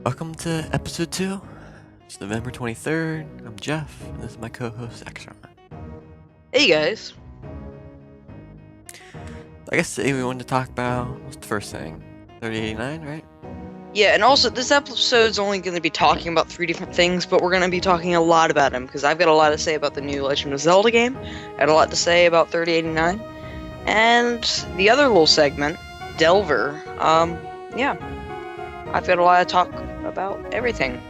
Welcome to episode 2. It's November 23rd. I'm Jeff, and this is my co-host, Extra. Hey guys. I guess today we wanted to talk about, what's the first thing? 3089, right? Yeah, and also this episode's only going to be talking about 3 different things, but we're going to be talking a lot about them, because I've got a lot to say about the new Legend of Zelda game, I had a lot to say about 3089, and the other little segment, Delver, yeah, I've got a lot to talk about everything.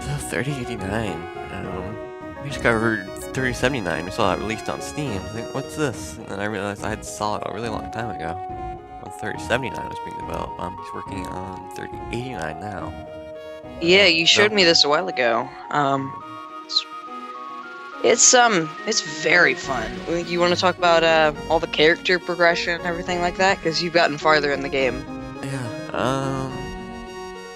So 3089, we discovered 3079. We saw that released on Steam. I was like, what's this? And then I realized I had saw it a really long time ago when 3079 was being developed. He's working on 3089 now. Yeah, you showed me this a while ago. It's very fun. You want to talk about all the character progression and everything like that, because you've gotten farther in the game. Yeah.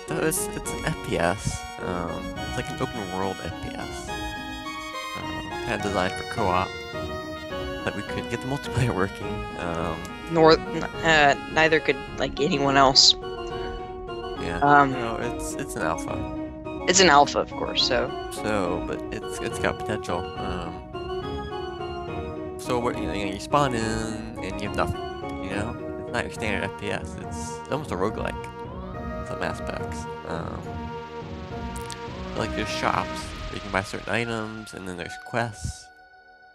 So it's an FPS. It's like an open world FPS. Kind of designed for co-op, but we couldn't get the multiplayer working. Neither could anyone else. Yeah. It's an alpha. It's an alpha, of course. But it's got potential. So you spawn in and you have nothing. It's not your standard FPS. It's almost a roguelike in some aspects. Like there's shops where you can buy certain items, and then there's quests,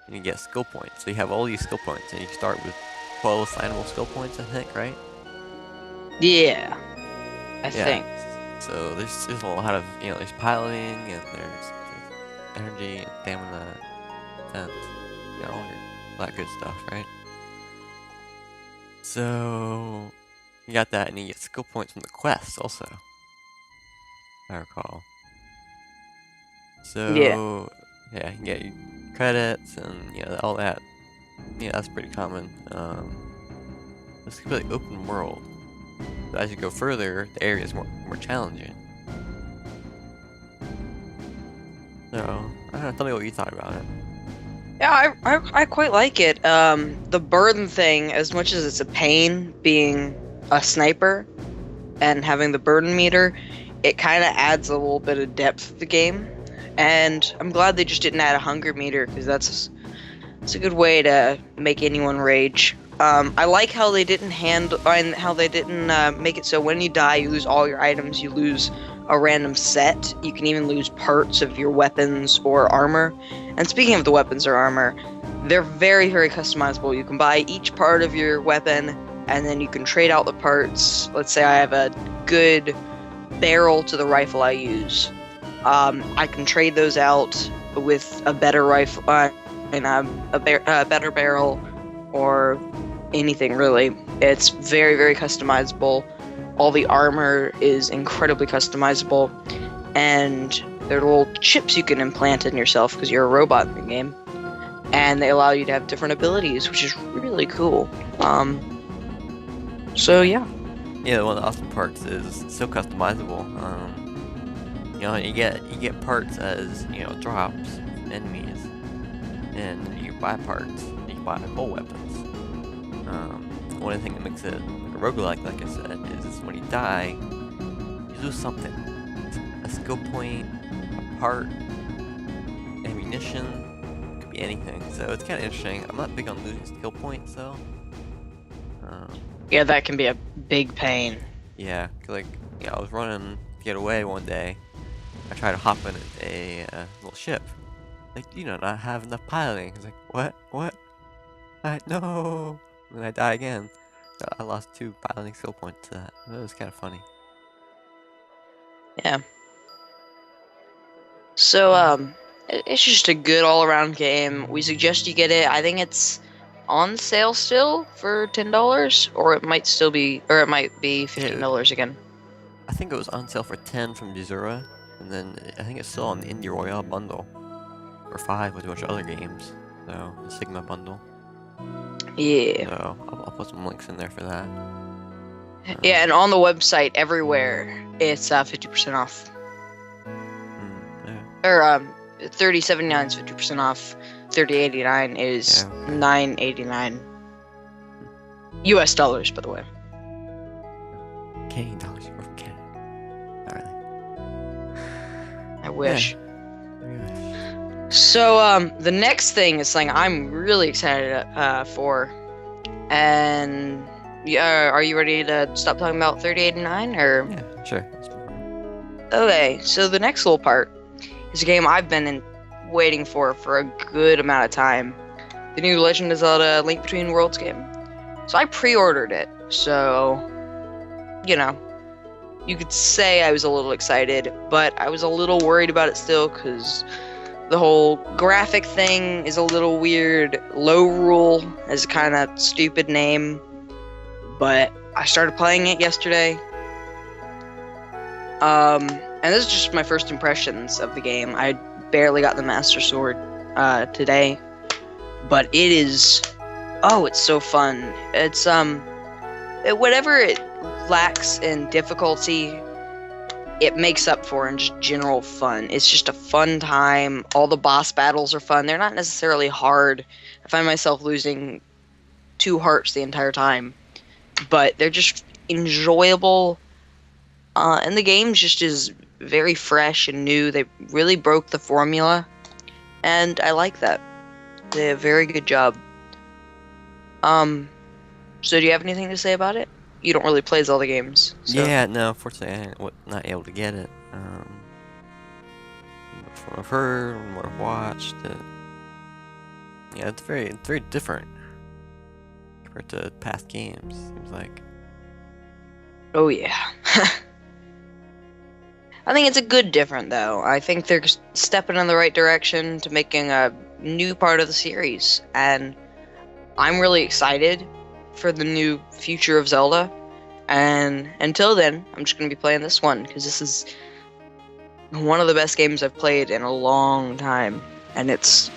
and you get skill points. So you have all these skill points, and you start with 12 assignable skill points, I think, right? Yeah, I think. So there's a lot of there's piloting, and there's energy and stamina, and all that good stuff, right? So you got that, and you get skill points from the quests also, if I recall. So yeah, you can get credits and all that. Yeah, that's pretty common. It's completely open world. But as you go further, the area is more challenging. So I don't know. Tell me what you thought about it. Yeah, I quite like it. The burden thing, as much as it's a pain being a sniper and having the burden meter, it kind of adds a little bit of depth to the game. And I'm glad they just didn't add a hunger meter, because it's a good way to make anyone rage. I like how they didn't make it so when you die, you lose all your items. You lose a random set. You can even lose parts of your weapons or armor. And speaking of the weapons or armor, they're very, very customizable. You can buy each part of your weapon, and then you can trade out the parts. Let's say I have a good barrel to the rifle I use. I can trade those out with a better rifle and a better barrel, or anything really. It's very, very customizable. All the armor is incredibly customizable, and there are little chips you can implant in yourself because you're a robot in the game, and they allow you to have different abilities, which is really cool. So yeah. Yeah, one of the awesome parts is it's so customizable. You get parts as drops from enemies, and you buy parts. You can buy whole weapons. One thing that makes it like a roguelike, like I said, is when you die, you lose something. A skill point, a part, ammunition, could be anything. So it's kind of interesting. I'm not big on losing skill points though. Yeah, that can be a big pain. Yeah, cause I was running to get away one day. I tried to hop in a little ship. Not have enough piloting. I was like, what? No! And then I die again. So I lost 2 piloting skill points to that. That was kind of funny. Yeah. So, it's just a good all-around game. We suggest you get it. I think it's on sale still for $10, or it might be $15 again. I think it was on sale for 10 from Bizura, and then I think it's still on the Indie Royale bundle for 5 with a bunch of other games. So the Sigma bundle. Yeah. So I'll put some links in there for that. Yeah, and on the website everywhere, it's 50% off. Yeah. Or 3079 is 50% off. 3089 is $9.89. US dollars, by the way. Canadian dollars worth of Canada. Not really. I wish. Yeah. So, the next thing is something I'm really excited for. And are you ready to stop talking about 3089 or? Yeah, sure. Okay, so the next little part is a game I've been waiting for a good amount of time. The new Legend of Zelda Link Between Worlds game. So I pre-ordered it. So, you could say I was a little excited, but I was a little worried about it still because the whole graphic thing is a little weird. Low Rule is a kind of stupid name, but I started playing it yesterday. And this is just my first impressions of the game. I barely got the Master Sword today, but it is, it's so fun. It's whatever it lacks in difficulty, it makes up for in just general fun. It's just a fun time. All the boss battles are fun. They're not necessarily hard. I find myself losing 2 hearts the entire time, but they're just enjoyable. And the game just is very fresh and new. They really broke the formula, and I like that. They did a very good job. So do you have anything to say about it? You don't really play Zelda games. So. Yeah, no, unfortunately I not able to get it. From what I've heard, from what I've watched, yeah, it's very different compared to past games, seems like. Oh yeah. I think it's a good different, though. I think they're stepping in the right direction to making a new part of the series, and I'm really excited for the new future of Zelda. And until then, I'm just going to be playing this one, because this is one of the best games I've played in a long time. And it's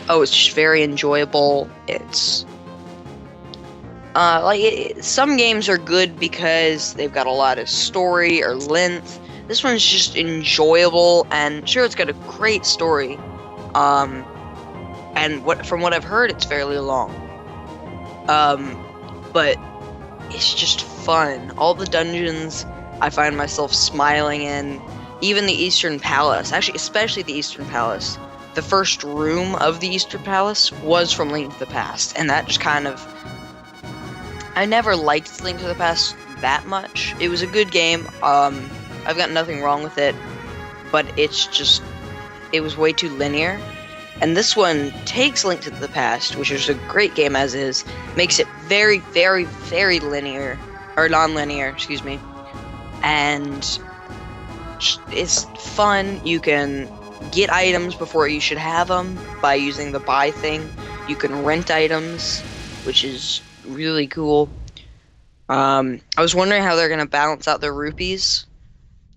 just very enjoyable. It's some games are good because they've got a lot of story or length. This one's just enjoyable, and sure, it's got a great story. And from what I've heard, it's fairly long. But it's just fun. All the dungeons, I find myself smiling in. Even the Eastern Palace, actually, especially the Eastern Palace. The first room of the Eastern Palace was from Link to the Past, and that just kind of... I never liked Link to the Past that much. It was a good game. I've got nothing wrong with it, but it was way too linear. And this one takes Link to the Past, which is a great game as is, makes it very, very, very linear, or non-linear, excuse me. And it's fun. You can get items before you should have them by using the buy thing. You can rent items, which is really cool. I was wondering how they're going to balance out their rupees,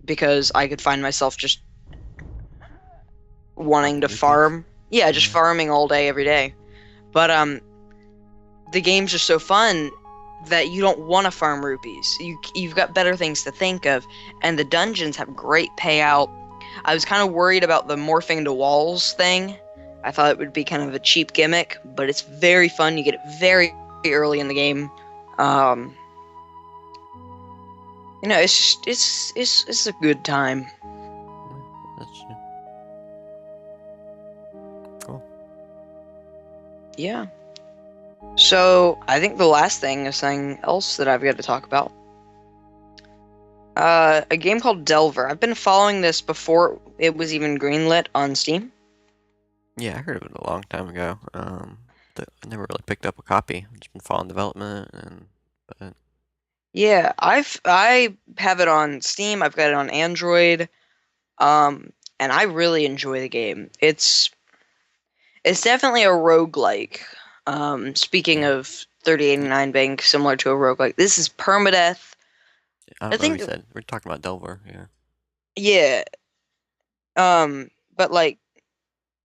because I could find myself just wanting to farm. Yeah, just farming all day, every day. But the game's just so fun that you don't want to farm rupees. You've got better things to think of, and the dungeons have great payout. I was kind of worried about the morphing to walls thing. I thought it would be kind of a cheap gimmick, but it's very fun. You get it very early in the game. It's a good time. That's cool. Yeah. So I think the last thing is something else that I've got to talk about. A game called Delver. I've been following this before it was even greenlit on Steam. Yeah, I heard of it a long time ago. I never really picked up a copy. I've just been following development but... Yeah, I have it on Steam. I've got it on Android, and I really enjoy the game. It's definitely a roguelike. Speaking of 3089 being similar to a roguelike, this is permadeath. I think we're talking about Delver, yeah. Yeah. But like,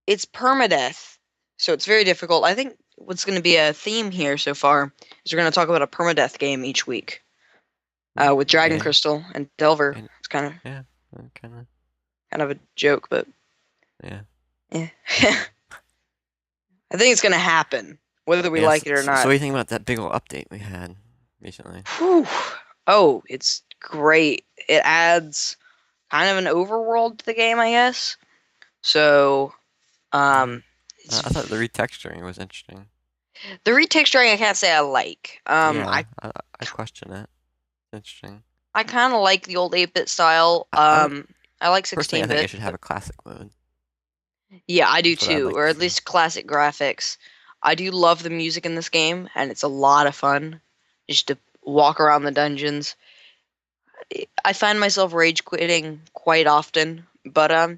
it's permadeath, so it's very difficult. I think what's going to be a theme here so far is we're going to talk about a permadeath game each week. With Dragon Crystal and Delver. It's kind of a joke, but yeah. I think it's gonna happen, whether we like it or not. So what do you think about that big old update we had recently? Whew. Oh, it's great. It adds kind of an overworld to the game, I guess. So, it's I thought the retexturing was interesting. the retexturing I can't say I like. Yeah, I question it. Interesting. I kind of like the old 8-bit style. I I like personally, I think it 16-bit. should have a classic mode. Yeah, I do That's what I'd too, like or to at see. least classic graphics. I do love the music in this game, and it's a lot of fun just to walk around the dungeons. I find myself rage quitting quite often, but I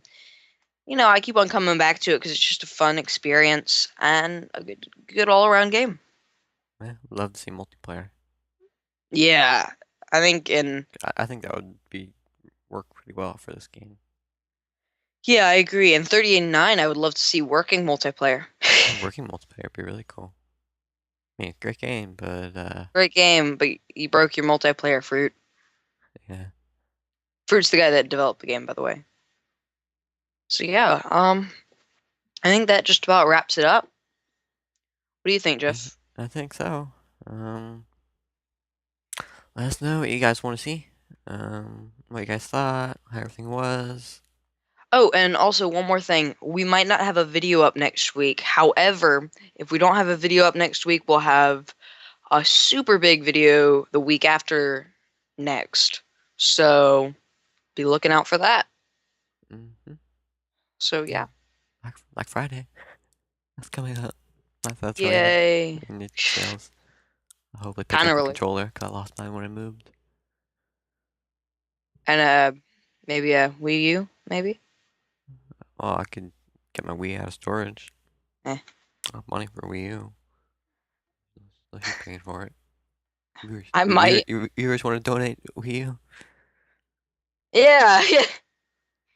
keep on coming back to it because it's just a fun experience and a good all around game. Yeah, love to see multiplayer. Yeah, I think in I think that would work pretty well for this game. yeah, I agree. In 38.9, I would love to see working multiplayer. Working multiplayer would be really cool. I mean, great game, but Great game, but you broke your multiplayer, Fruit. yeah. Fruit's the guy that developed the game, by the way. So yeah, I think that just about wraps it up. What do you think, Jeff? I think so. Let us know what you guys want to see. What you guys thought, how everything was. Oh, and also one more thing. We might not have a video up next week. However, if we don't have a video up next week, we'll have a super big video the week after next. So be looking out for that. Mm-hmm. So yeah. Black Friday. That's coming up. That's really Yay. in the sales. I hope I pick Kind up of a really. controller, 'cause I lost mine when I moved. And maybe a Wii U, maybe? Oh, I could get my Wii out of storage. Eh. I have money for Wii U. So he's paying for it. I might. Viewers want to donate Wii U? Yeah, yeah.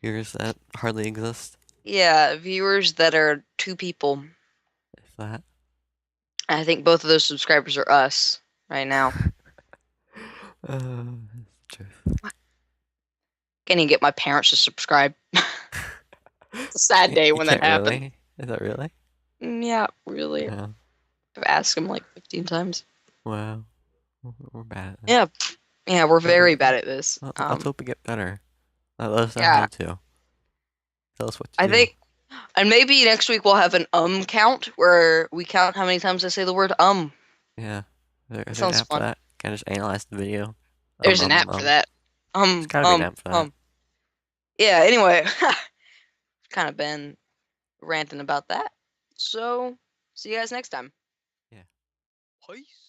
Viewers that hardly exist. Yeah, viewers that are 2 people. If that. I think both of those subscribers are us right now. That's the truth. Can't even get my parents to subscribe. It's a sad day You when that can't happened. really? Is that really? Yeah, really. Yeah. I've asked him like 15 times. Wow. We're bad at that. Yeah, yeah, we're But very bad at this. let's hope we get better. Let us know Yeah, how to. Tell us what to I do. think, and maybe next week we'll have an count where we count how many times I say the word Yeah. That Is there an sounds app for fun. that? Can I just analyze the video? There's an app for that. There's gotta be an app for that. Yeah, anyway, kind of been ranting about that. So, see you guys next time. Yeah. Peace.